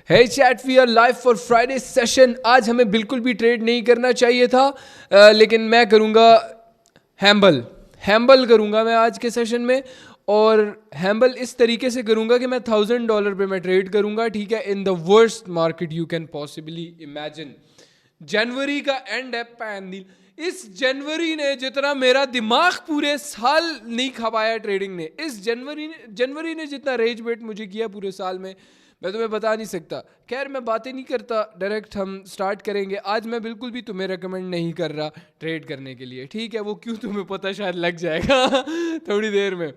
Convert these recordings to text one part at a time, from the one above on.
Hey chat, we are live for Friday session. आज हमें बिल्कुल भी ट्रेड नहीं करना चाहिए था, लेकिन मैं करूँगा हैम्बल करूँगा मैं आज के सेशन में। और हैम्बल इस तरीके से करूँगा कि मैं $1000 पे मैं ट्रेड करूँगा, ठीक है, in the worst market you can possibly imagine. जनवरी का एंड है पैन। इस जनवरी ने जितना मेरा दिमाग पूरे साल नहीं खपाया ट्रेडिंग ने, इस जनवरी ने जितना रेज बेट मुझे किया पूरे साल में, मैं तुम्हें बता नहीं सकता। खैर मैं बातें नहीं करता, डायरेक्ट हम स्टार्ट करेंगे। आज मैं बिल्कुल भी तुम्हें रेकमेंड नहीं कर रहा ट्रेड करने के लिए, ठीक है, वो क्यों तुम्हें पता शायद लग जाएगा थोड़ी देर में।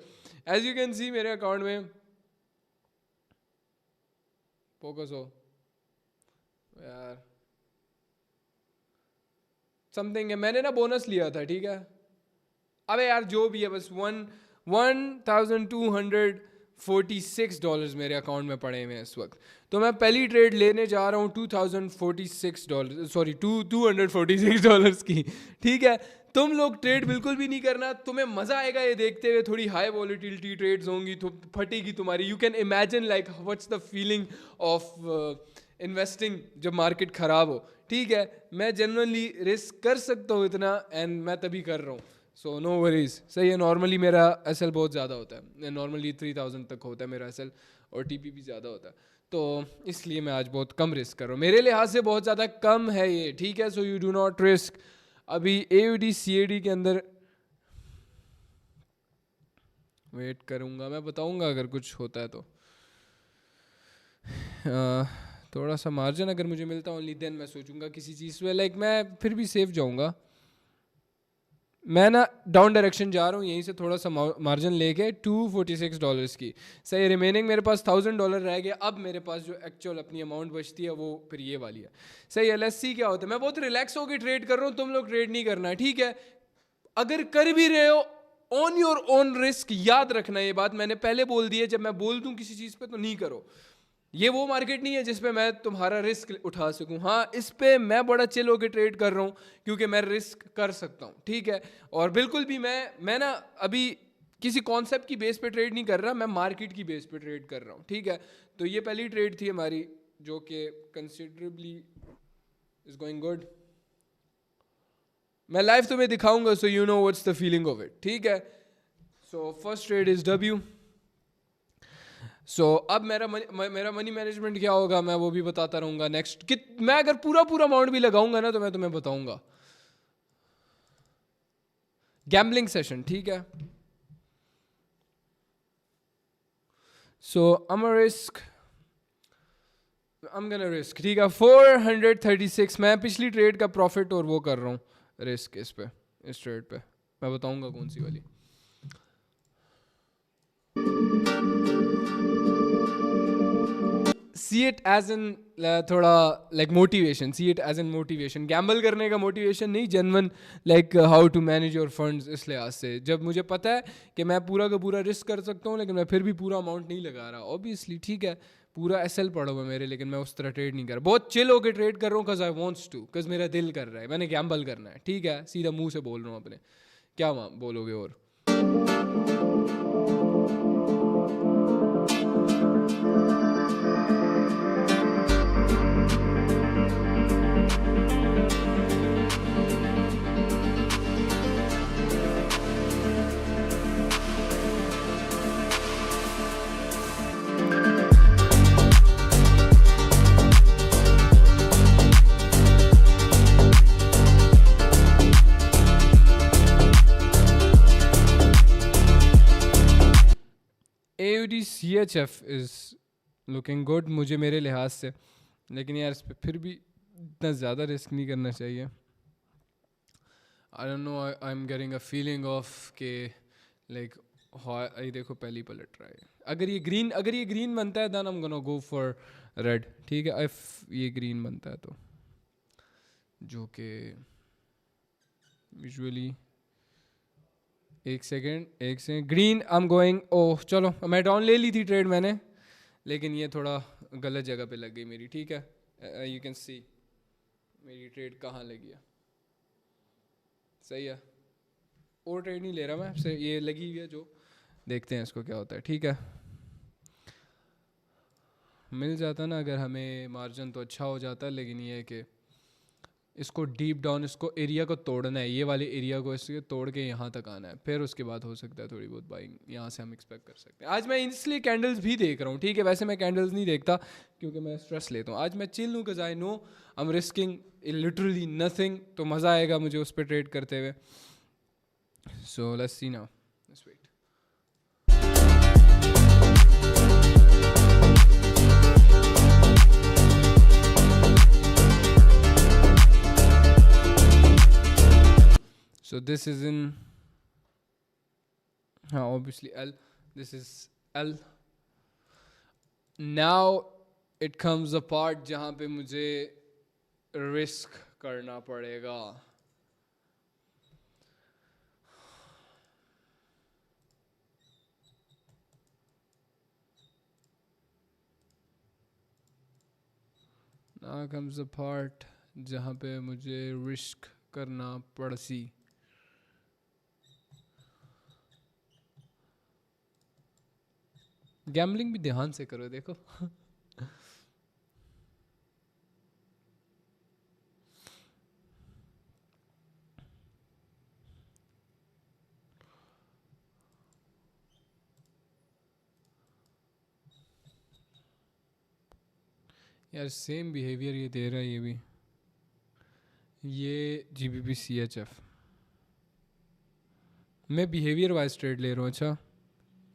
एज यू कैन सी मेरे अकाउंट में फोकस हो यार, समथिंग है, मैंने ना बोनस लिया था, ठीक है। अबे यार जो भी है, बस $1246 मेरे अकाउंट में पड़े हुए हैं इस वक्त। तो मैं पहली ट्रेड लेने जा रहा हूँ $2046, सॉरी $246 की, ठीक है। तुम लोग ट्रेड बिल्कुल भी नहीं करना, तुम्हें मज़ा आएगा ये देखते हुए। थोड़ी हाई वॉलिटिलिटी ट्रेड्स होंगी तो फटेगी तुम्हारी। You can imagine like what's the feeling of investing जब मार्केट ख़राब हो, ठीक है। मैं जनरली रिस्क कर सकता हूँ इतना, एंड मैं तभी कर रहा हूँ, सो नो वरीज। सही है, नॉर्मली मेरा एसएल बहुत ज़्यादा होता है, नॉर्मली 3000 तक होता है मेरा एसएल, और टीपी भी ज़्यादा होता है, तो इसलिए मैं आज बहुत कम रिस्क कर रहा हूँ। मेरे लिहाज से बहुत ज़्यादा कम है ये, ठीक है। So you do not risk. अभी AUD CAD के अंदर वेट करूँगा, मैं बताऊँगा अगर कुछ होता है तो। थोड़ा सा मार्जिन अगर मुझे मिलता ओनली देन मैं सोचूंगा किसी चीज़ पे, लाइक मैं फिर भी सेफ जाऊंगा। मैं ना डाउन डायरेक्शन जा रहा हूँ, यहीं से थोड़ा सा मार्जिन लेके $246 की। सही, रिमेनिंग मेरे पास $1000 रह गया। अब मेरे पास जो एक्चुअल अपनी अमाउंट बचती है वो फिर ये वाली है। सही है। LSC क्या होता है, मैं बहुत रिलैक्स होकर ट्रेड कर रहा हूँ, तुम लोग ट्रेड नहीं करना है, ठीक है। अगर कर भी रहे हो ऑन योर ओन रिस्क, याद रखना ये बात मैंने पहले बोल दी है। जब मैं बोल दूँ किसी चीज़ पे तो नहीं करो। ये वो मार्केट नहीं है जिस पे मैं तुम्हारा रिस्क उठा सकूं। हाँ, इस पे मैं बड़ा चिल होकर ट्रेड कर रहा हूँ क्योंकि मैं रिस्क कर सकता हूँ, ठीक है। और बिल्कुल भी मैं ना अभी किसी कॉन्सेप्ट की बेस पे ट्रेड नहीं कर रहा, मैं मार्केट की बेस पे ट्रेड कर रहा हूँ, ठीक है। तो ये पहली ट्रेड थी हमारी जो कि कंसिडरेबली इज गोइंग गुड। मैं लाइव तुम्हें दिखाऊंगा, so you know what's the feeling of it, ठीक है। So first trade is W। सो अब मेरा मनी मैनेजमेंट क्या होगा मैं वो भी बताता रहूँगा नेक्स्ट। मैं अगर पूरा अमाउंट भी लगाऊंगा ना तो मैं तुम्हें बताऊंगा। गैम्बलिंग सेशन, ठीक है। सो I'm gonna risk, ठीक है। 436 मैं पिछली ट्रेड का प्रॉफिट और वो कर रहा हूँ रिस्क इस पे, इस ट्रेड पे मैं बताऊंगा कौन सी वाली। सी इट एज एन थोड़ा like motivation, see it as an motivation. Gamble करने का मोटिवेशन नहीं, genuine like how to manage your funds. इस लिहाज से जब मुझे पता है कि मैं पूरा का पूरा रिस्क कर सकता हूँ, लेकिन मैं फिर भी पूरा अमाउंट नहीं लगा रहा ऑब्वियसली, ठीक है। पूरा SL पड़ा हुआ मेरे, लेकिन मैं उस तरह ट्रेड नहीं कर रहा। बहुत चिल होकर ट्रेड कर रहा हूँ because I wants to, because मेरा दिल कर रहा है, मैंने गैम्बल करना है, ठीक है। सीधा मुंह से बोल रहा हूँ अपने, क्या बोलोगे और। AUD CHF is looking good मुझे मेरे लिहाज से, लेकिन यार इस पर फिर भी इतना ज़्यादा रिस्क नहीं करना चाहिए। I don't know, I am getting a feeling of के लाइक ये देखो पहली पलट रहा है। अगर ये ग्रीन बनता है then I am gonna go for red, ठीक है। इफ ये ग्रीन बनता है तो, जो कि यूजुअली एक second green I am going. Oh चलो, मैं डाउन ले ली थी ट्रेड मैंने, लेकिन ये थोड़ा गलत जगह पे लग गई मेरी, ठीक है। यू कैन सी मेरी ट्रेड कहाँ लगी है। सही है, और ट्रेड नहीं ले रहा मैं, से ये लगी हुई है जो, देखते हैं इसको क्या होता है, ठीक है। मिल जाता ना अगर हमें मार्जिन तो अच्छा हो जाता, लेकिन ये है कि इसको डीप डाउन, इसको एरिया को तोड़ना है, ये वाले एरिया को इसके तोड़ के यहाँ तक आना है, फिर उसके बाद हो सकता है थोड़ी बहुत बाइंग यहाँ से हम एक्सपेक्ट कर सकते हैं। आज मैं इसलिए कैंडल्स भी देख रहा हूँ, ठीक है, वैसे मैं कैंडल्स नहीं देखता क्योंकि मैं स्ट्रेस लेता हूँ। आज मैं चिल हूँ because I know I am risking literally nothing, तो मज़ा आएगा मुझे उस पर ट्रेड करते हुए। So let's see now, let's wait. So this is in obviously L. This is L. Now it comes a part जहाँ पे मुझे रिस्क करना पड़ेगा। Now comes the part जहाँ पे मुझे रिस्क करना पड़सी। गैम्बलिंग भी ध्यान से करो, देखो यार सेम बिहेवियर ये दे रहा है, ये भी, ये GBP CHF मैं बिहेवियर वाइज ट्रेड ले रहा हूँ। अच्छा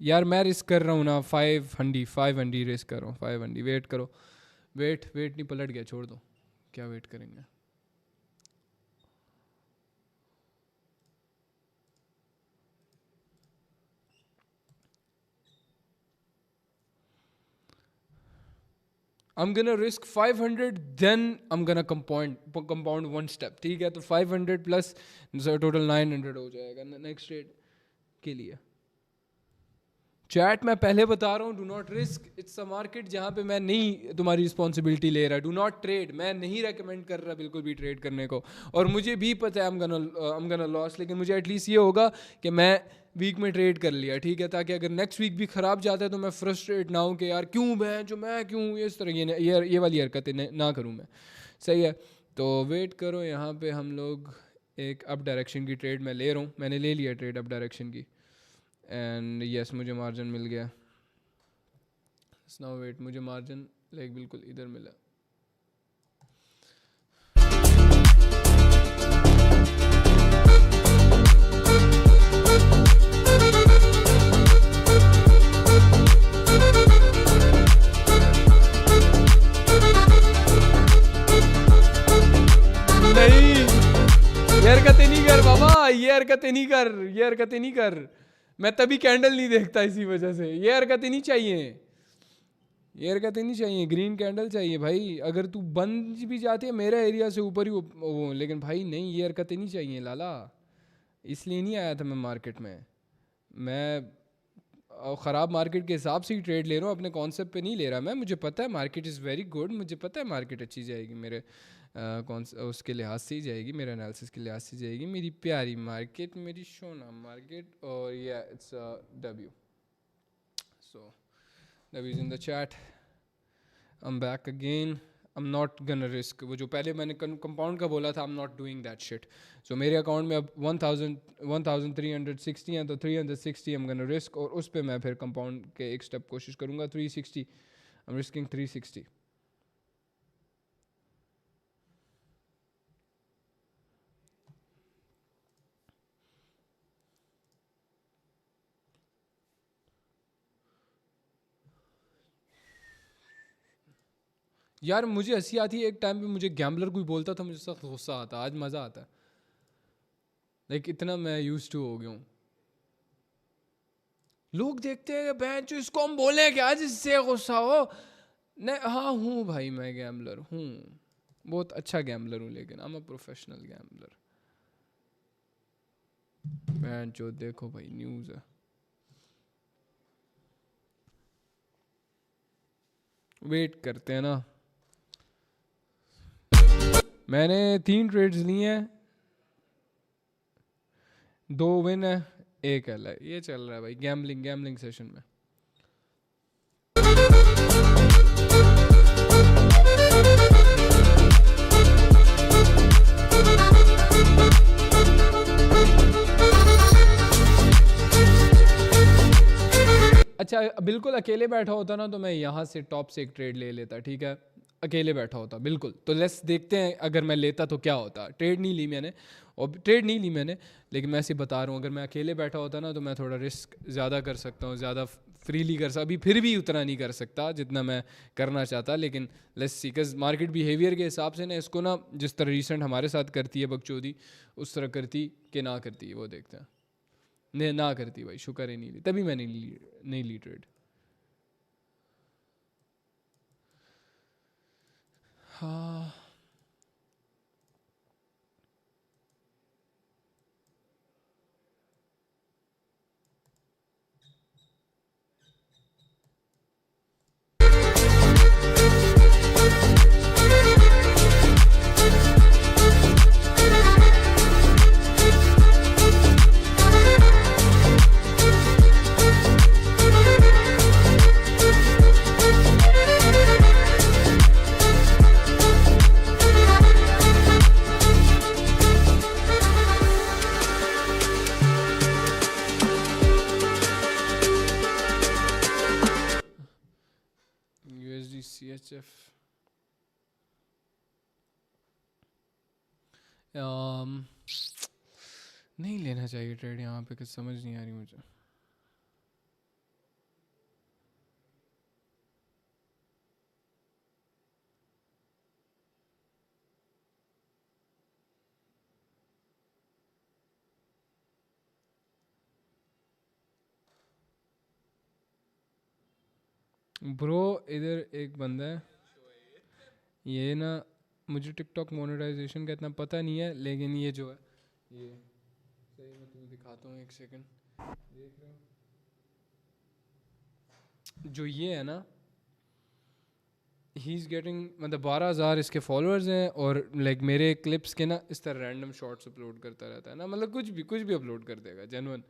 यार मैं रिस्क कर रहा हूँ ना, 500 रिस्क कर रहा हूँ, 500। वेट करो, वेट नहीं, पलट गया, छोड़ दो, क्या वेट करेंगे। I'm gonna risk 500, then I'm gonna compound one step, ठीक है। तो 500 प्लस टोटल 900 हो जाएगा नेक्स्ट ट्रेड के लिए। चैट मैं पहले बता रहा हूँ, do not risk, it's a market जहाँ पे मैं नहीं तुम्हारी रिस्पॉन्सिबिलिटी ले रहा, डू नॉट ट्रेड, मैं नहीं रेकमेंड कर रहा बिल्कुल भी ट्रेड करने को। और मुझे भी पता है आई एम गना लॉस, लेकिन मुझे एटलीस्ट ये होगा कि मैं वीक में ट्रेड कर लिया, ठीक है, ताकि अगर नेक्स्ट वीक भी ख़राब जाता है तो मैं फ्रस्ट्रेट ना हूँ कि यार क्यों मैं क्यों इस तरह ये वाली हरकतें ना करूँ मैं। सही है, तो वेट करो, यहाँ पे हम लोग एक अप डायरेक्शन की ट्रेड मैं ले रहा हूँ, मैंने ले लिया ट्रेड अप डायरेक्शन की, एंड यस मुझे मार्जिन मिल गया। नाउ वेट, मुझे मार्जिन लाइक बिल्कुल इधर मिला। नहीं, ये हरकतें नहीं कर बाबा, ये हरकतें नहीं कर, मैं तभी कैंडल नहीं देखता इसी वजह से। ये हरकतें नहीं चाहिए, ग्रीन कैंडल चाहिए भाई। अगर तू बंद भी जाती है मेरा एरिया से ऊपर ही वो, लेकिन भाई नहीं, ये हरकतें नहीं चाहिए लाला। इसलिए नहीं आया था मैं मार्केट में, मैं ख़राब मार्केट के हिसाब से ही ट्रेड ले रहा हूँ, अपने कॉन्सेप्ट पे नहीं ले रहा मैं। मुझे पता है मार्केट इज़ वेरी गुड, मुझे पता है मार्केट अच्छी जाएगी, मेरे उसके लिहाज से ही जाएगी, मेरे एनालिसिस के लिहाज से जाएगी, मेरी प्यारी मार्केट, मेरी सोना मार्केट। और या it's W, so W is in the chat, I am back again, I am not gonna risk. वो जो पहले मैंने कंपाउंड का बोला था, I am not doing that shit. So मेरे अकाउंट में अब 1360 हैं, तो 360 आई एम गन रिस्क, और उस पर मैं फिर कंपाउंड के एक स्टेप कोशिश करूँगा। 360 आई एम रिस्किंग 360। यार मुझे हंसी आती है, एक टाइम पे मुझे गैम्बलर कोई बोलता था, मुझे सख्त गुस्सा आता, आज मज़ा आता है। लाइक इतना मैं यूज टू हो गया हूँ। लोग देखते हैं बहन जो इसको हम बोले क्या जिससे गुस्सा हो। नहीं, हाँ हूँ भाई, मैं गैम्बलर हूँ, बहुत अच्छा गैम्बलर हूँ, लेकिन I am a professional gambler. बहन जो देखो भाई, न्यूज़ है, वेट करते हैं ना। मैंने 3 ट्रेड्स लिए हैं, 2 विन है, 1 एल है, ये चल रहा है भाई गैम्बलिंग सेशन में। अच्छा बिल्कुल अकेले बैठा होता ना तो मैं यहाँ से टॉप से एक ट्रेड ले लेता, ठीक है, अकेले बैठा होता बिल्कुल। तो लेट्स देखते हैं अगर मैं लेता तो क्या होता। ट्रेड नहीं ली मैंने, और ट्रेड नहीं ली मैंने, लेकिन मैं ऐसे बता रहा हूँ अगर मैं अकेले बैठा होता ना तो मैं थोड़ा रिस्क ज़्यादा कर सकता हूँ, ज़्यादा फ्रीली कर सकता, अभी फिर भी उतना नहीं कर सकता जितना मैं करना चाहता, लेकिन let's see because market behaviour के हिसाब से ना इसको ना जिस तरह रिसेंट हमारे साथ करती है बकचोदी, उस तरह करती कि ना करती है वो देखते हैं। नहीं ना करती भाई, शुक्र है नहीं ली, तभी मैंने नहीं ली ट्रेड। हाँ USD CHF नहीं लेना चाहिए ट्रेड यहाँ पे, कुछ समझ नहीं आ रही मुझे। ब्रो इधर एक बंदा है, ये ना मुझे टिकटॉक मोनेटाइजेशन का इतना पता नहीं है, लेकिन ये जो है ये सही, मैं तुम्हें दिखाता हूँ एक सेकंड, देख रहे हो जो ये है ना, ही इज़ गेटिंग मतलब 12,000 इसके फॉलोअर्स हैं, और लाइक मेरे क्लिप्स के ना इस तरह रैंडम शॉर्ट्स अपलोड करता रहता है ना, मतलब कुछ भी अपलोड कर देगा genuine,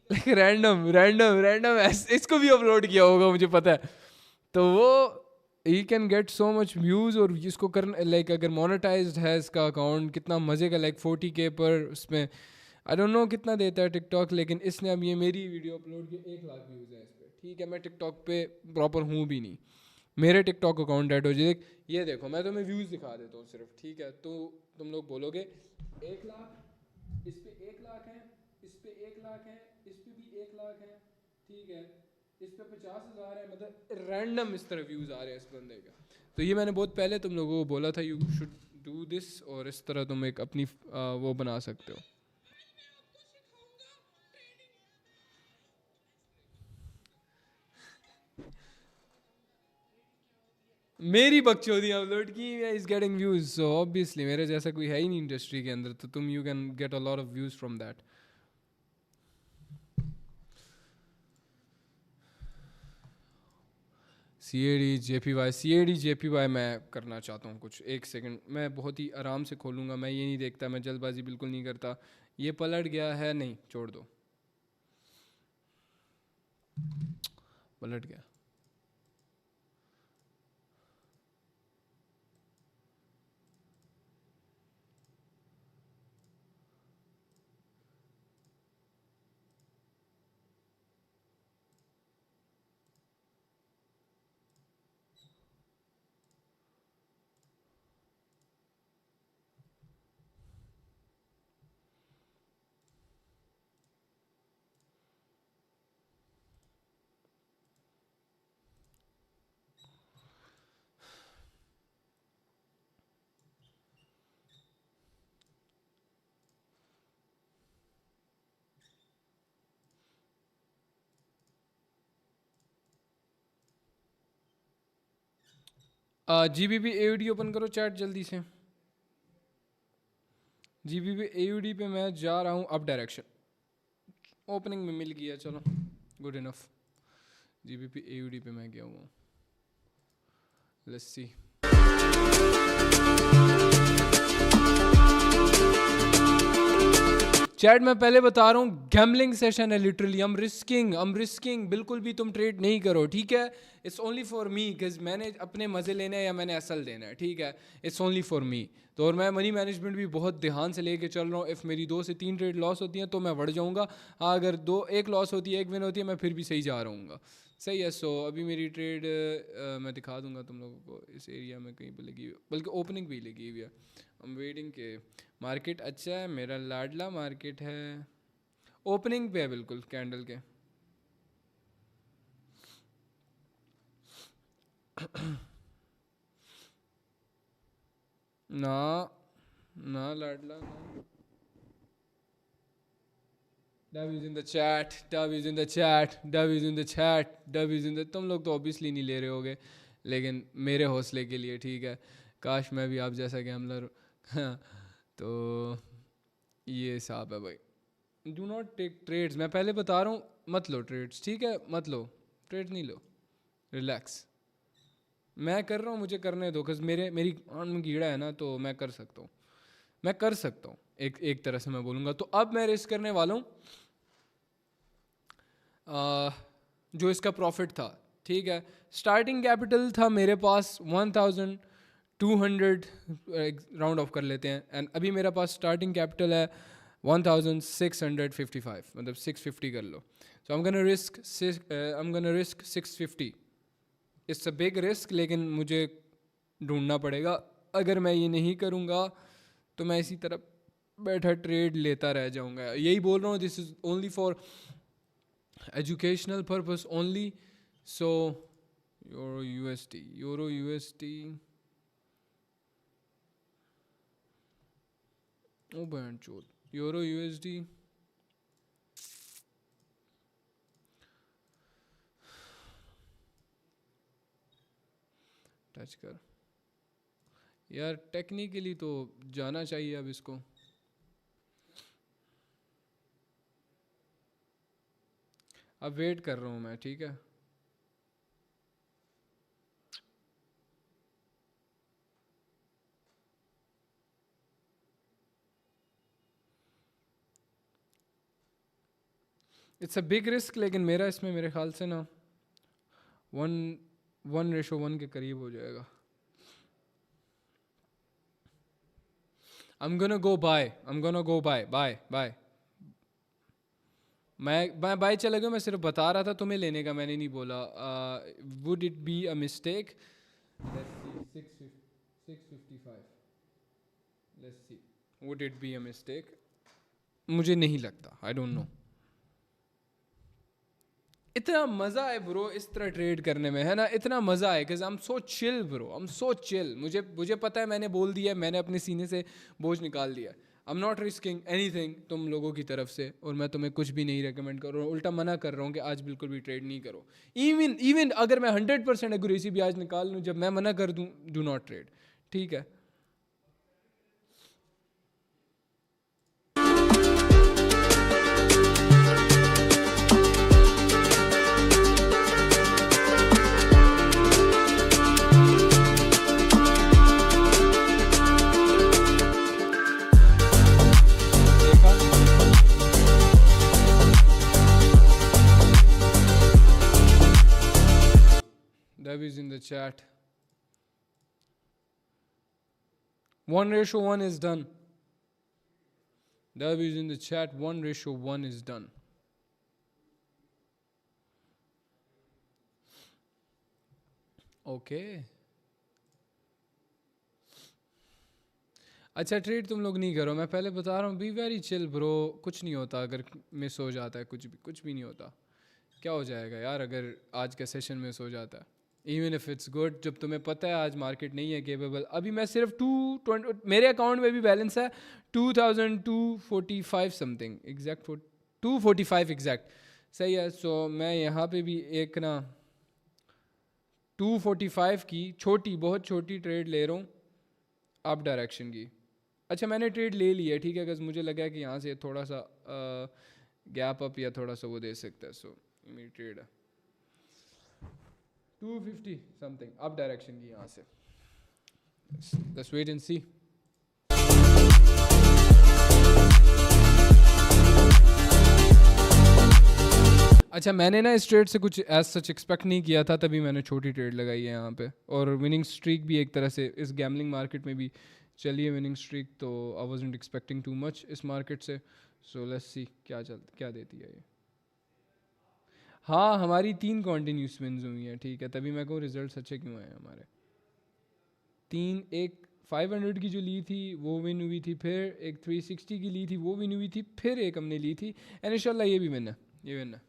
like random random random इसको भी अपलोड किया होगा मुझे पता है। तो वो he can get so much views, और इसको करना लाइक अगर मोनेटाइज्ड है इसका अकाउंट कितना मज़े का, लाइक 40K पर उसमें आई डोंट नो कितना देता है टिकटॉक, लेकिन इसने अब ये मेरी वीडियो अपलोड की 1 लाख व्यूज़ है इस पर, ठीक है, मैं टिकटॉक पे प्रॉपर हूँ भी नहीं, मेरे टिकटॉक अकाउंट ऐड हो जाए, ये देखो मैं तुम्हें व्यूज़ दिखा देता हूँ सिर्फ, ठीक है, तो तुम लोग बोलोगे 1 लाख, इस पे 1 लाख है, इस पे 1 लाख है, इस पे भी 1 लाख है, ठीक है, इस पे 50,000 है, मतलब रैंडम इस तरह व्यूज़ आ रहे हैं इस बंदे का। तो ये मैंने बहुत पहले तुम लोगों को बोला था यू शुड डू दिस, और इस तरह तुम एक अपनी वो बना सकते हो। मेरी बकचोदी अपलोड की is getting views, so obviously मेरे जैसा कोई है ही नहीं इंडस्ट्री के अंदर, तो तुम you can get a lot of views from that. CAD JPY मैं करना चाहता हूँ कुछ, एक सेकंड मैं बहुत ही आराम से खोलूँगा, मैं ये नहीं देखता, मैं जल्दबाजी बिल्कुल नहीं करता। ये पलट गया है, नहीं छोड़ दो, पलट गया। GBP AUD ओपन करो चैट जल्दी से। GBP AUD पे मैं जा रहा हूँ अप डायरेक्शन, ओपनिंग में मिल गया, चलो गुड इनफ। GBP AUD पे मैं गया हुआ, लेट्स सी। चैट मैं पहले बता रहा हूँ, गैम्बलिंग सेशन है लिटरली, I'm रिस्किंग, बिल्कुल भी तुम ट्रेड नहीं करो, ठीक है। It's only for me, because मैंने अपने मज़े लेने हैं या मैंने असल देना है, ठीक है। It's only for me. तो और मैं मनी मैनेजमेंट भी बहुत ध्यान से लेके चल रहा हूँ। इफ़ मेरी 2 से 3 ट्रेड लॉस होती हैं तो मैं बढ़ जाऊँगा, हाँ अगर एक लॉस होती है, एक विन होती है, मैं फिर भी सही जा रहा हूँ। सही है। सो अभी मेरी ट्रेड मैं दिखा दूंगा तुम लोगों को, इस एरिया में कहीं पे लगी हुई, बल्कि ओपनिंग भी लगी हुई है। आई एम वेटिंग के मार्केट अच्छा है, मेरा लाडला मार्केट है, ओपनिंग पे है बिल्कुल कैंडल के। ना ना लाडला ना। Dub is in the chat, Dub is in the chat, Dub is in the chat, Dub is in the, तुम लोग तो ऑब्वियसली नहीं ले रहे होगे, लेकिन मेरे हौसले के लिए, ठीक है। काश मैं भी आप जैसा गैम्बलर हाँ, तो ये हिसाब है भाई। डू नॉट टेक ट्रेड्स, मैं पहले बता रहा हूँ, मत लो ट्रेड्स, ठीक है, मत लो ट्रेड्स, नहीं लो, रिलैक्स। मैं कर रहा हूँ, मुझे करने दो, बिकॉज मेरी आंख में कीड़ा है ना, तो मैं कर सकता हूँ एक तरह से मैं बोलूँगा। तो अब मैं रिस्क करने वाला हूँ जो इसका प्रॉफिट था, ठीक है। स्टार्टिंग कैपिटल था मेरे पास 1200 राउंड ऑफ कर लेते हैं, एंड अभी मेरे पास स्टार्टिंग कैपिटल है 1655, मतलब 650 कर लो। So I am gonna risk 650। It's a big risk, लेकिन मुझे ढूंढना पड़ेगा। अगर मैं ये नहीं करूँगा तो मैं इसी तरह बैठा ट्रेड लेता रह जाऊँगा। यही बोल रहा हूँ, this is only for educational purpose only. So euro USD oh बहन चोद, euro USD टच कर यार, टेक्निकली तो जाना चाहिए अब इसको। अब वेट कर रहा हूँ मैं, ठीक है। इट्स अ बिग रिस्क, लेकिन मेरा इसमें मेरे ख्याल से ना 1:1 के करीब हो जाएगा। I'm gonna go buy। मैं बाय चला गया, मैं सिर्फ बता रहा था तुम्हें लेने का, मैंने नहीं बोला। Would it be a mistake? Let's see 655, let's see would it be a mistake? मुझे नहीं लगता, आई डोंट नो। इतना मज़ा है ब्रो इस तरह ट्रेड करने में, है ना, इतना मज़ा है, because I am so chill bro, I am so chill. मुझे पता है, मैंने बोल दिया, मैंने अपने सीने से बोझ निकाल दिया। आई एम नॉट रिस्किंग एनीथिंग तुम लोगों की तरफ से, और मैं तुम्हें कुछ भी नहीं रेकमेंड कर रहा हूँ, उल्टा मना कर रहा हूँ कि आज बिल्कुल भी ट्रेड नहीं करो। इवन अगर मैं 100% एक्यूरेसी भी आज निकाल लूँ, जब मैं मना कर दूँ डू नॉट ट्रेड, ठीक है। Dub is in the chat. 1:1 is done. Dub is in the chat. 1:1 is done. Okay. अच्छा, ट्रेड तुम लोग नहीं करो, मैं पहले बता रहा हूँ, बी वेरी चिल ब्रो। कुछ नहीं होता अगर मिस हो जाता है, कुछ भी नहीं होता। क्या हो जाएगा यार अगर आज का सेशन मिस हो जाता है? इवन इफ इट्स गुड, जब तुम्हें पता है आज मार्केट नहीं है केपेबल। अभी मैं सिर्फ 220, मेरे अकाउंट में भी बैलेंस है 2245 समथिंग, एग्जैक्ट 245 एग्जैक्ट, सही है। सो मैं यहाँ पे भी एक ना 245 की बहुत छोटी ट्रेड ले रहा हूँ अप डायरेक्शन की। अच्छा, मैंने ट्रेड ले ली है, ठीक है, बिकॉज मुझे लगा कि यहाँ से थोड़ा सा गैप अप या थोड़ा सा वो दे सकता है। सो मेरी ट्रेड है 250 समथिंग अप डायरेक्शन की यहाँ से। Let's wait and see. अच्छा, मैंने ना इस ट्रेड से कुछ एज सच एक्सपेक्ट नहीं किया था, तभी मैंने छोटी ट्रेड लगाई है यहाँ पे, और विनिंग स्ट्रीक भी एक तरह से इस गैमलिंग मार्केट में भी चली है विनिंग स्ट्रीक, तो I wasn't expecting too much इस मार्केट से। सो लेट्स सी क्या देती है ये। हाँ, हमारी 3 कॉन्टिन्यूस विन्स हुई हैं, ठीक है, तभी मैं कहूँ रिजल्ट्स अच्छे क्यों आए हमारे। 3, एक 500 की जो ली थी वो विन हुई थी, फिर एक 360 की ली थी वो विन हुई थी, फिर एक हमने ली थी, एंड इंशाल्लाह ये भी विन है, ये विन है।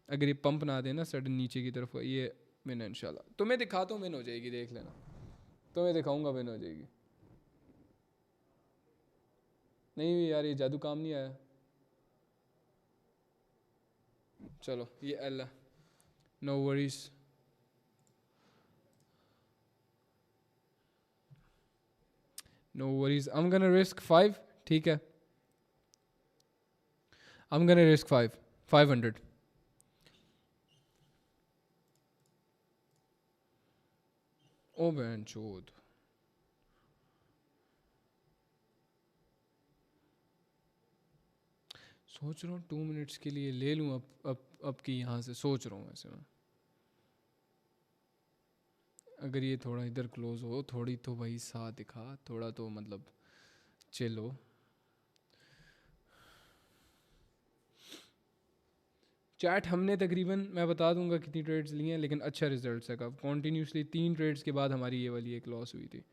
अगर ये पंप ना देना सडन नीचे की तरफ, ये विन है इंशाल्लाह। तो मैं दिखाता हूँ विन हो जाएगी, देख लेना, तो मैं दिखाऊंगा विन हो जाएगी। नहीं यार, ये जादू काम नहीं आया। चलो ये अल्लाह, no worries. No worries, I am gonna risk 5, ठीक है, आई एम गोना रिस्क 500। ओ बहन चोद, सोच रहा हूँ 2 मिनट्स के लिए ले लूँ अब की यहाँ से, सोच रहा हूँ ऐसे में। अगर ये थोड़ा इधर क्लोज हो, थोड़ी तो भाई साथ दिखा, थोड़ा तो मतलब चिल हो। चैट हमने तकरीबन, मैं बता दूंगा कितनी ट्रेड्स ली हैं, लेकिन अच्छा रिजल्ट है कब कॉन्टीन्यूसली 3 ट्रेड्स के बाद हमारी ये वाली एक लॉस हुई थी।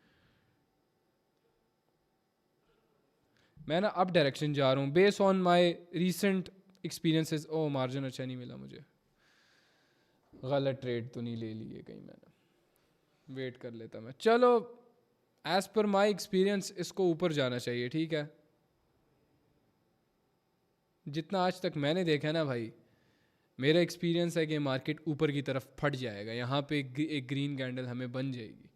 मैं ना अप डायरेक्शन जा रहा हूँ base on my recent experiences. ओ मार्जिन अच्छा नहीं मिला मुझे, गलत ट्रेड तो नहीं ले ली है कहीं मैंने, वेट कर लेता मैं। चलो एज पर माई एक्सपीरियंस इसको ऊपर जाना चाहिए, ठीक है। जितना आज तक मैंने देखा ना भाई, मेरा एक्सपीरियंस है कि मार्केट ऊपर की तरफ फट जाएगा, यहाँ पे एक ग्रीन कैंडल हमें बन जाएगी।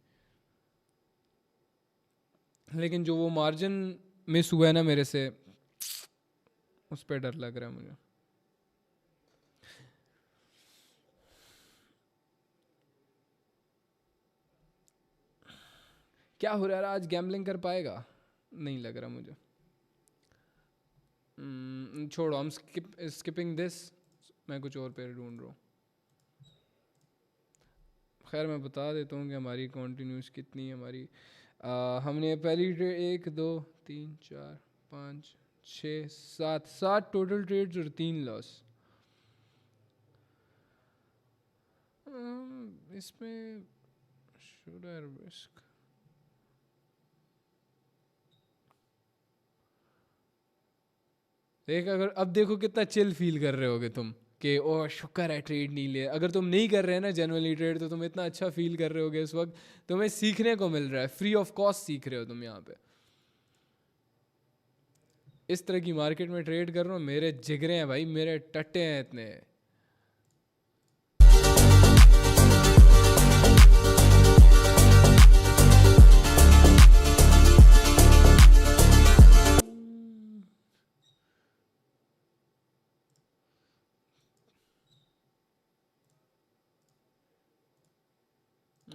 लेकिन जो वो मार्जिन मिस हुआ है ना मेरे से, उस पर डर लग रहा है मुझे। क्या हो रहा है आज, गैम्बलिंग कर पाएगा, नहीं लग रहा मुझे। छोड़ो, हम स्किपिंग दिस, मैं कुछ और पे ढूंढ रहा हूँ। खैर मैं बता देता हूँ कि हमारी कॉन्टीन्यूस कितनी है हमारी। हमने पहली ट्रेड 1 2 3 4 5 6 7 टोटल ट्रेड्स और 3 लॉस। इसमें शुड आई रिस्क, देख अगर अब देखो कितना चिल फील कर रहे होगे तुम कि ओ शुक्र है ट्रेड नहीं ले। अगर तुम नहीं कर रहे हैं ना जनरली ट्रेड, तो तुम इतना अच्छा फील कर रहे होगे इस वक्त, तुम्हें सीखने को मिल रहा है, फ्री ऑफ कॉस्ट सीख रहे हो तुम यहाँ पे। इस तरह की मार्केट में ट्रेड कर रहा हूँ, मेरे जिगरे हैं भाई, मेरे टट्टे हैं इतने।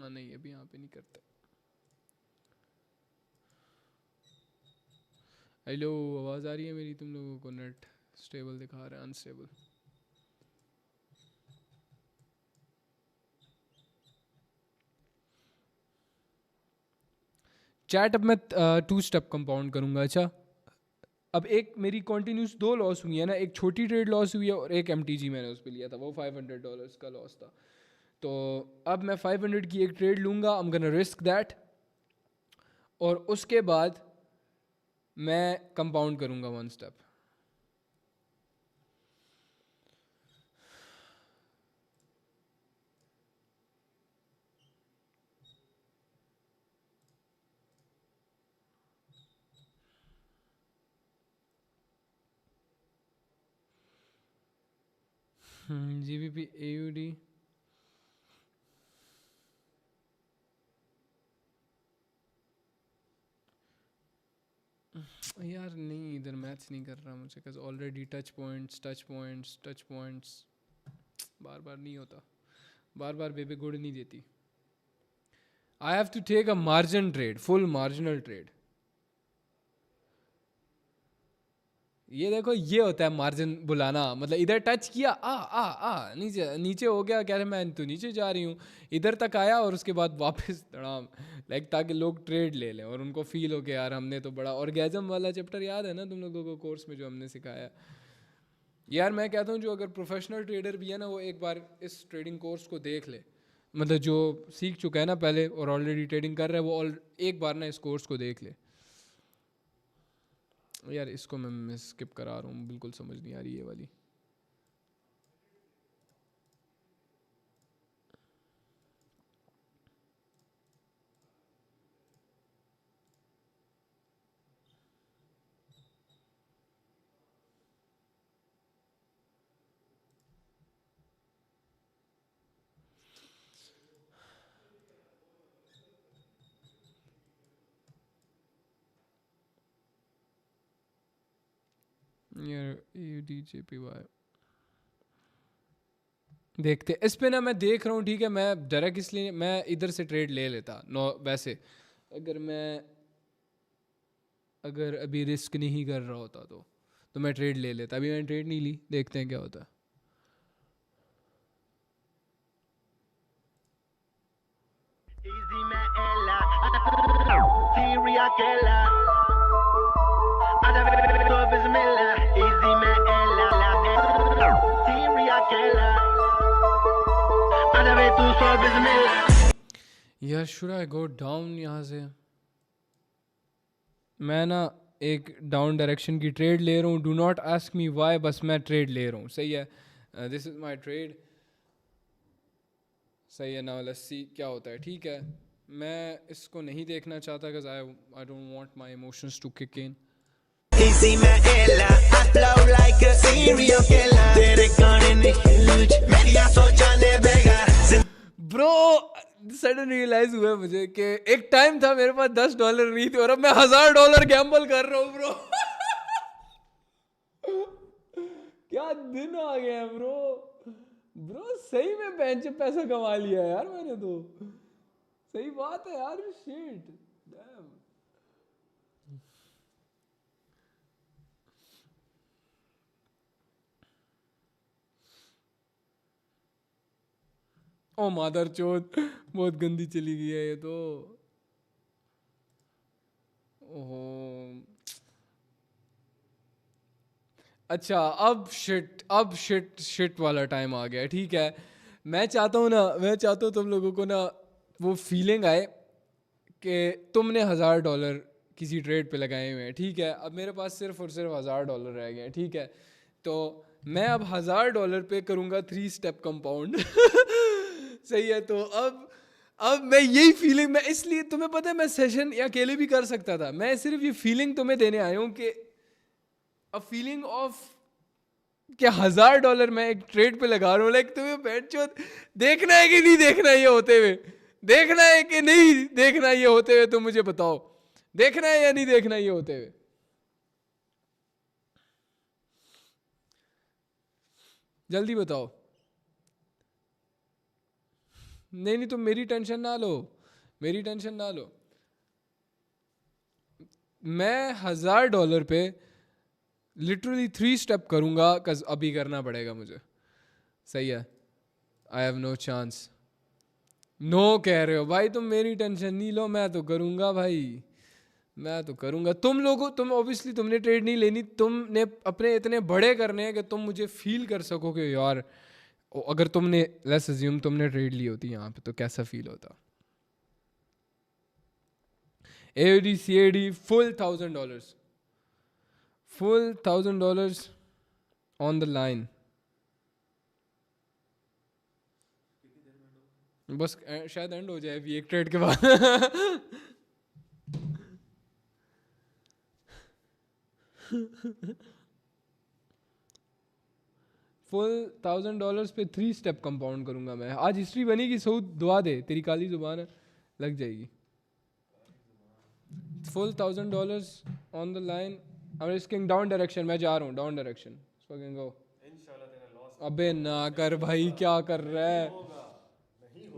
नहीं अभी यहाँ पे नहीं करते। हेलो, आवाज़ आ रही है मेरी तुम लोगों को? नेट स्टेबल दिखा रहा है, अनस्टेबल? चैट अब मैं 2 स्टेप कंपाउंड करूंगा। अच्छा, अब एक मेरी कॉन्टिन्यूस 2 लॉस हुई है ना, एक छोटी ट्रेड लॉस हुई है और एक MTG मैंने उस पर लिया था, वो $500 का लॉस था। तो अब मैं 500 की एक ट्रेड लूँगा, आई एम गोना रिस्क दैट, और उसके बाद मैं कंपाउंड करूँगा 1 स्टेप। GBP AUD, यार नहीं, इधर मैच नहीं कर रहा मुझे, बिकॉज ऑलरेडी टच पॉइंट्स बार बार नहीं होता, बार बार बेबी गुड नहीं देती। I have to take a margin trade, full marginal trade. ये देखो, ये होता है मार्जिन बुलाना, मतलब इधर टच किया, आ नीचे नीचे हो गया, कह रहे मैं तो नीचे जा रही हूँ, इधर तक आया और उसके बाद वापस धड़ाम, लाइक ताकि लोग ट्रेड ले लें और उनको फील हो कि यार हमने तो बड़ा। ऑर्गेजम वाला चैप्टर याद है ना तुम लोगों को कोर्स में जो हमने सिखाया? यार मैं कहता हूँ जो अगर प्रोफेशनल ट्रेडर भी है ना, वो एक बार इस ट्रेडिंग कोर्स को देख ले, मतलब जो सीख चुका है ना पहले और ऑलरेडी ट्रेडिंग कर रहा है, वो एक बार ना इस कोर्स को देख ले। यार इसको मैं स्किप करा रहा हूँ, बिल्कुल समझ नहीं आ रही ये वाली। यार UDJPY देखते इस पे ना, मैं देख रहा हूँ ठीक है, मैं डायरेक्ट इसलिए मैं इधर से ट्रेड ले लेता नो, वैसे अगर अभी रिस्क नहीं कर रहा होता तो मैं ट्रेड ले लेता, अभी मैंने ट्रेड नहीं ली, देखते हैं क्या होता है। यार शुड आई गो डाउन यहाँ से? मैं ना एक डाउन डायरेक्शन की ट्रेड ले रहा हूँ, do not ask me why, बस मैं ट्रेड ले रहा हूँ, सही है, दिस इज़ माई ट्रेड, सही है ना, लेट्स सी क्या होता है। ठीक है, मैं इसको नहीं देखना चाहता because I don't want my emotions to kick in. Easy Maela, I flow like a serial killer. तेरे गाने ने huge, मेरी सोचा ने बेगा। Bro, सडन रियलाइज हुआ मुझे कि एक टाइम था मेरे पास $10 नहीं थे और अब मैं $1000 गैम्बल कर रहा हूँ ब्रो। क्या दिन आ गया है ब्रो। ब्रो सही में बेंच पैसा कमा लिया यार मैंने तो, सही बात है यार, शिट डैम। ओ मादर चोद, बहुत गंदी चली गई है ये तो। ओहो अच्छा, अब शिट वाला टाइम आ गया। ठीक है, मैं चाहता हूँ तुम लोगों को ना वो फीलिंग आए कि तुमने $1000 किसी ट्रेड पे लगाए हुए हैं। ठीक है, अब मेरे पास सिर्फ और सिर्फ $1000 रह गए हैं। ठीक है, तो मैं अब $1000 पे करूँगा 3 स्टेप कंपाउंड। सही है, तो अब मैं यही फीलिंग, मैं इसलिए तुम्हें पता है मैं सेशन अकेले भी कर सकता था, मैं सिर्फ ये फीलिंग तुम्हें देने आया हूँ कि अ फीलिंग ऑफ कि $1000 मैं एक ट्रेड पे लगा रहा हूँ, लाइक तुम्हें बैठ देखना है कि नहीं देखना ये होते हुए, देखना है कि नहीं देखना ये होते हुए, तुम मुझे बताओ देखना है या नहीं देखना ये होते हुए। जल्दी बताओ। नहीं तुम मेरी टेंशन ना लो, मेरी टेंशन ना लो। मैं $1000 पे लिटरली 3 स्टेप करूंगा, कज अभी करना पड़ेगा मुझे। सही है, I have no chance. No कह रहे हो भाई, तुम मेरी टेंशन नहीं लो, मैं तो करूंगा भाई, मैं तो करूंगा। तुम ऑब्वियसली तुमने ट्रेड नहीं लेनी, तुमने अपने इतने बड़े करने हैं कि तुम मुझे फील कर सको कि यार अगर तुमने लेट्स अज्यूम तुमने ट्रेड ली होती यहाँ पे तो कैसा फील होता। AUD CAD full $1000, full $1000 on the line. बस शायद एंड हो जाए अभी एक ट्रेड के बाद। फुल $1000 पे 3 स्टेप कंपाउंड करूंगा मैं। आज हिस्ट्री बनेगी, सऊद दुआ दे, तेरी काली जुबान है, लग जाएगी। Full $1000 on the line, I am risking down direction, मैं जा रहा हूँ डाउन डायरेक्शन। अबे ना कर भाई, क्या कर रहा है।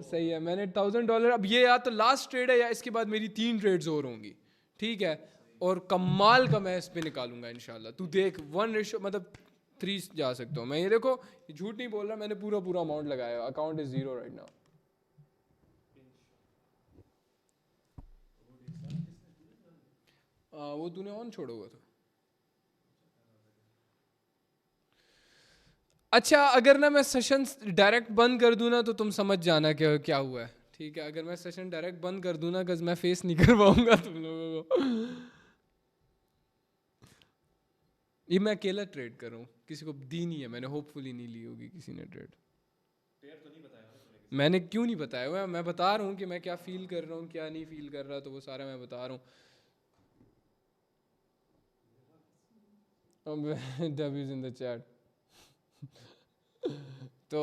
सही है, मैंने $1000, अब ये या तो लास्ट ट्रेड है या इसके बाद मेरी 3 ट्रेड्स और होंगी। ठीक है, और कमाल का मैं इस पे निकालूंगा इंशाल्लाह। तू देख 1 मतलब 3 जा सकता हूँ मैं। ये देखो झूठ नहीं बोल रहा, मैंने पूरा पूरा अमाउंट लगाया, अकाउंट इज 0 राइट नाउ। वो तूने ऑन छोड़ा हुआ था। अच्छा अगर ना मैं सेशन डायरेक्ट बंद कर दूं ना तो तुम समझ जाना क्या क्या हुआ है, ठीक है? अगर मैं सेशन डायरेक्ट बंद कर दूं ना, बिकॉज मैं फेस नहीं कर पाऊंगा तुम लोगों को। ये मैं अकेला ट्रेड कर रहा हूँ, किसी को दी नहीं है मैंने, होपफुली नहीं ली होगी किसी ने ट्रेड। मैंने क्यों नहीं बताया हुआ, मैं बता रहा हूँ कि मैं क्या फील कर रहा हूँ क्या नहीं फील कर रहा, तो वो सारा मैं बता रहा हूँ। W's in the chat। तो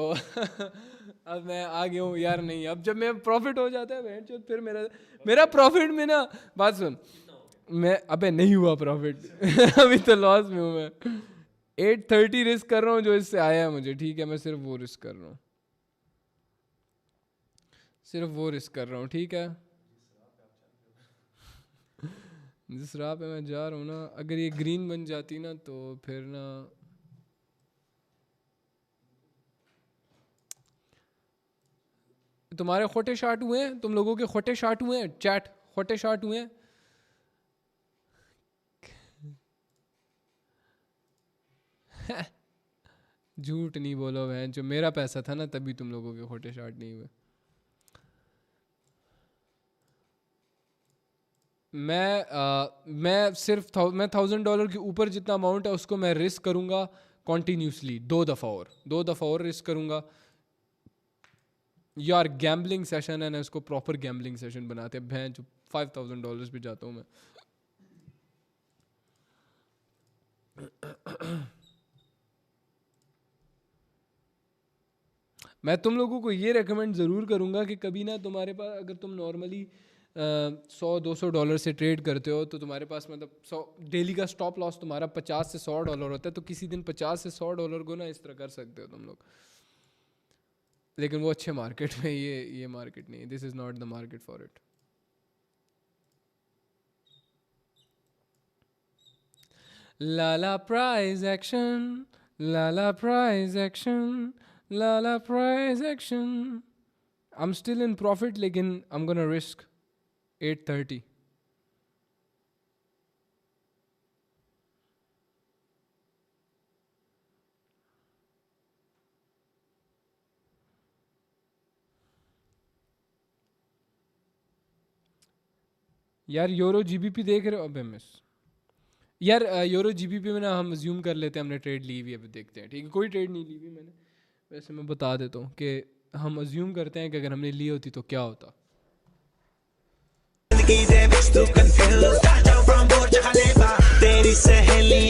अब मैं आ गया हूँ यार। नहीं अब जब मैं प्रॉफिट हो जाता है बहन फिर मेरा मेरा प्रॉफिट में ना, बात सुन, मैं अबे नहीं हुआ प्रॉफिट अभी तो लॉस में हूँ मैं। 830 रिस्क कर रहा हूँ जो इससे आया है मुझे, ठीक है? मैं सिर्फ वो रिस्क कर रहा हूँ, सिर्फ वो रिस्क कर रहा हूँ, ठीक है? जिस राह पे मैं जा रहा हूँ ना, अगर ये ग्रीन बन जाती ना तो फिर ना, तुम्हारे खोटे शार्ट हुए हैं, तुम लोगों के खोटे शार्ट हुए हैं, चैट खोटे शार्ट हुए हैं। झूठ नहीं बोलो बहन, जो मेरा पैसा था ना तभी तुम लोगों के खोटे शार्ट नहीं हुए। मैं सिर्फ मैं $1000 के ऊपर जितना अमाउंट है उसको मैं रिस्क करूंगा कॉन्टीन्यूसली 2 दफ़ा और रिस्क करूंगा। यार गैम्बलिंग सेशन है ना, इसको प्रॉपर गैम्बलिंग सेशन बनाते हैं बहन, जो $5000 पे जाता हूँ मैं। मैं तुम लोगों को ये रेकमेंड ज़रूर करूँगा कि कभी ना तुम्हारे पास, अगर तुम नॉर्मली 100-200 डॉलर से ट्रेड करते हो तो तुम्हारे पास मतलब 100 डेली का स्टॉप लॉस तुम्हारा $50 से $100 होता है, तो किसी दिन $50 से $100 को ना इस तरह कर सकते हो तुम लोग। लेकिन वो अच्छे मार्केट में, ये मार्केट नहीं, this is not the market for it. Lala price action, Lala price action, Lala price action. I am still in profit लेकिन आई एम गोना रिस्क 830। यार यूरो जीबीपी देख रहे हो? अबे मिस यार यूरो जीबीपी में ना हम अज्यूम कर लेते हैं हमने ट्रेड ली हुई है, अभी देखते हैं, ठीक है? कोई ट्रेड नहीं ली हुई मैंने, वैसे मैं बता देता हूँ कि हम अज्यूम करते हैं कि अगर हमने ली होती तो क्या होता। तेरी सहेली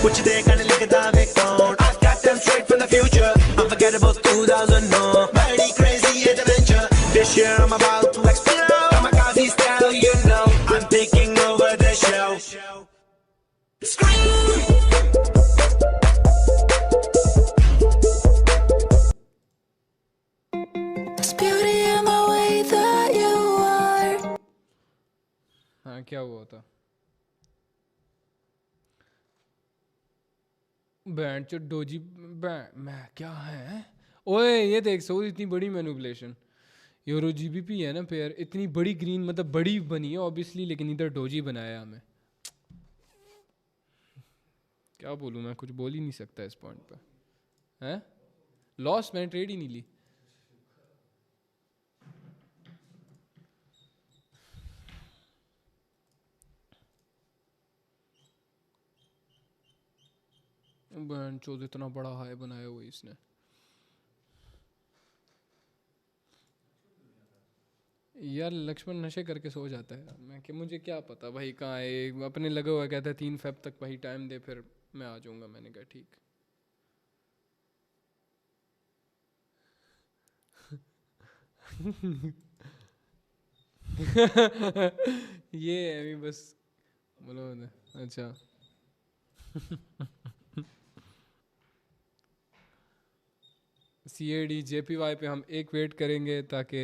कुछ देखने लिखता वे कौन, I got them straight from the future, unforgettable 2009, very crazy adventure, this year I'm about to explode, I'm a copy style, you know, I'm taking over the show, scream. There's beauty in the way that you are. हाँ क्या हुआ था? Band जो doji मैं क्या है? ओए ये देख, सो इतनी बड़ी मैनिपुलेशन, यूरो जीबीपी है ना पेयर, इतनी बड़ी ग्रीन मतलब बड़ी बनी है ऑब्वियसली, लेकिन इधर डोजी बनाया हमें। क्या बोलूँ मैं, कुछ बोल ही नहीं सकता इस पॉइंट पे। हैं लॉस, मैंने ट्रेड ही नहीं ली। बैंड चोद इतना बड़ा हाई बनाया हुआ इसने। यार लक्ष्मण नशे करके सो जाता है, मैं कि मुझे क्या पता भाई कहाँ है, अपने लगा हुआ कहता है 3 फेब तक भाई टाइम दे फिर मैं आ जाऊँगा। मैंने कहा ठीक। ये है अभी बस बोलो। अच्छा CAD JPY पे हम एक वेट करेंगे ताकि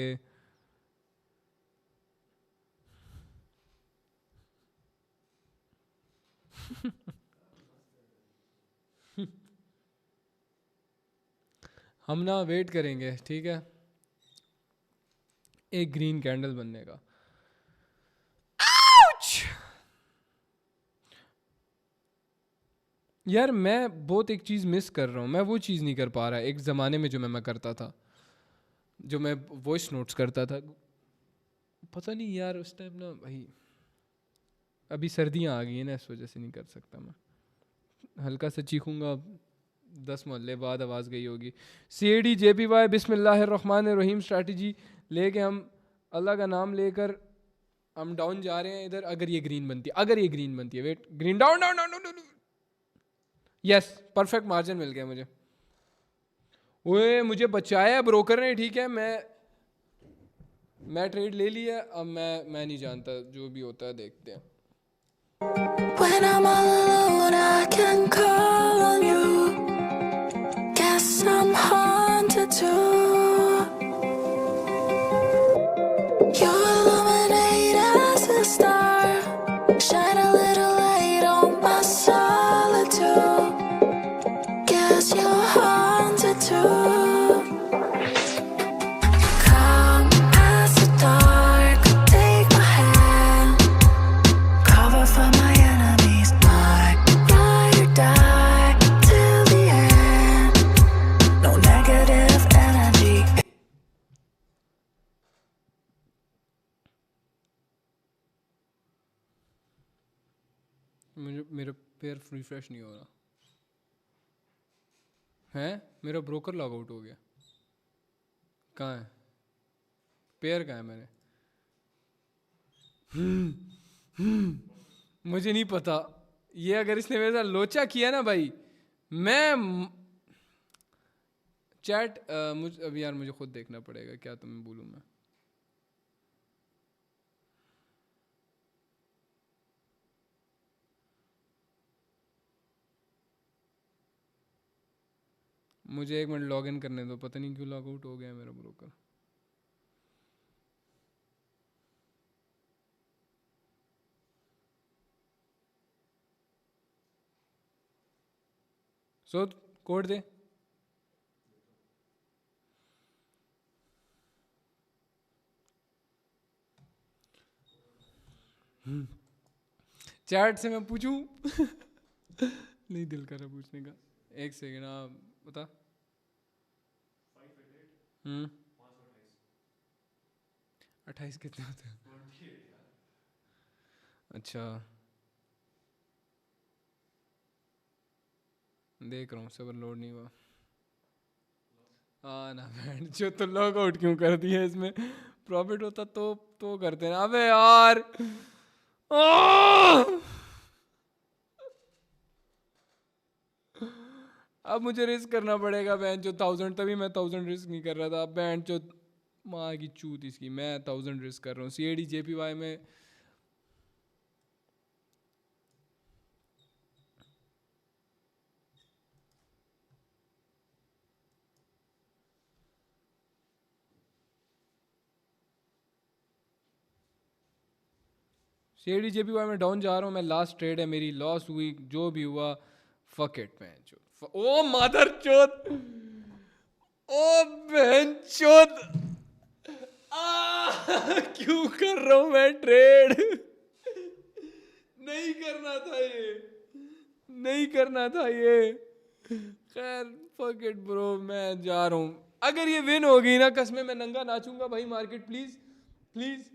हम ना वेट करेंगे, ठीक है, एक ग्रीन कैंडल बनने का। यार मैं बहुत एक चीज़ मिस कर रहा हूँ, मैं वो चीज़ नहीं कर पा रहा एक ज़माने में जो मैं करता था, जो मैं वॉइस नोट्स करता था। पता नहीं यार उस टाइम ना भाई, अभी सर्दियाँ आ गई हैं ना, इस वजह से नहीं कर सकता मैं। हल्का सा चीखूंगा, 10 मोहल्ले बाद आवाज़ गई होगी। CADJPY बिस्मिल्लाहिर्रहमानिर्रहीम स्ट्रैटेजी लेके हम अल्लाह का नाम लेकर हम डाउन जा रहे हैं इधर। अगर ये ग्रीन बनती है, अगर ये ग्रीन बनती है, wait, green down down down down, yes, perfect margin मिल गया मुझे। ओए मुझे बचाया ब्रोकर ने, ठीक है, मैं ट्रेड ले लिया। अब मैं नहीं जानता, जो भी होता है देखते हैं। When I'm all alone, I can call on you. Guess I'm haunted too. You illuminate as a star, shine a little light on my solitude. Guess you're haunted too. Come as the dark, take my hand, cover for my enemies, ride or die till the end. No negative energy. मेरा pair refresh नहीं हो रहा है, मेरा broker log out हो गया। कहाँ है पेयर, कहाँ है मैंने? मुझे नहीं पता। ये अगर इसने मेरे साथ लोचा किया ना भाई, मैं चैट अब यार मुझे खुद देखना पड़ेगा, क्या तुम्हें बोलूँ मैं। मुझे 1 मिनट लॉग इन करने दो, पता नहीं क्यों लॉग आउट हो गया मेरा ब्रोकर। सो कोड दे। चैट से मैं पूछूं? नहीं दिल कर रहा पूछने का। एक सेकेंड, आप बता। 28 कितने होते हैं? अच्छा देख रहा हूँ, सबर लोड नहीं हुआ। हाँ ना बैंड जो, तो लॉग आउट क्यों कर दिया? इसमें प्रॉफिट होता तो करते ना। अबे यार अब मुझे रिस्क करना पड़ेगा बैंड जो 1000, तभी मैं 1000 रिस्क नहीं कर रहा था। अब बैंड जो माँ की चूत इसकी, मैं 1000 रिस्क कर रहा हूँ CADJPY में। CADJPY में डाउन जा रहा हूँ मैं। लास्ट ट्रेड है मेरी, लॉस हुई, जो भी हुआ फक इट मैन। ओ मदर चोद, ओ बहन चोद, क्यों कर रहा हूँ मैं ट्रेड? नहीं करना था ये, नहीं करना था ये। खैर फक इट ब्रो, मैं जा रहा हूँ। अगर ये विन हो गई ना, कसमें मैं नंगा नाचूंगा भाई मार्केट। प्लीज प्लीज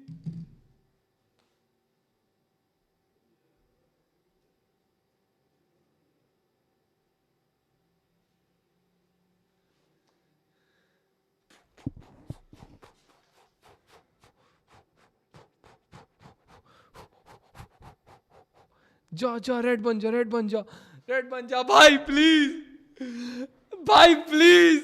जा जा, रेड बन जा, रेड बन जा, रेड बन जा भाई, प्लीज भाई प्लीज।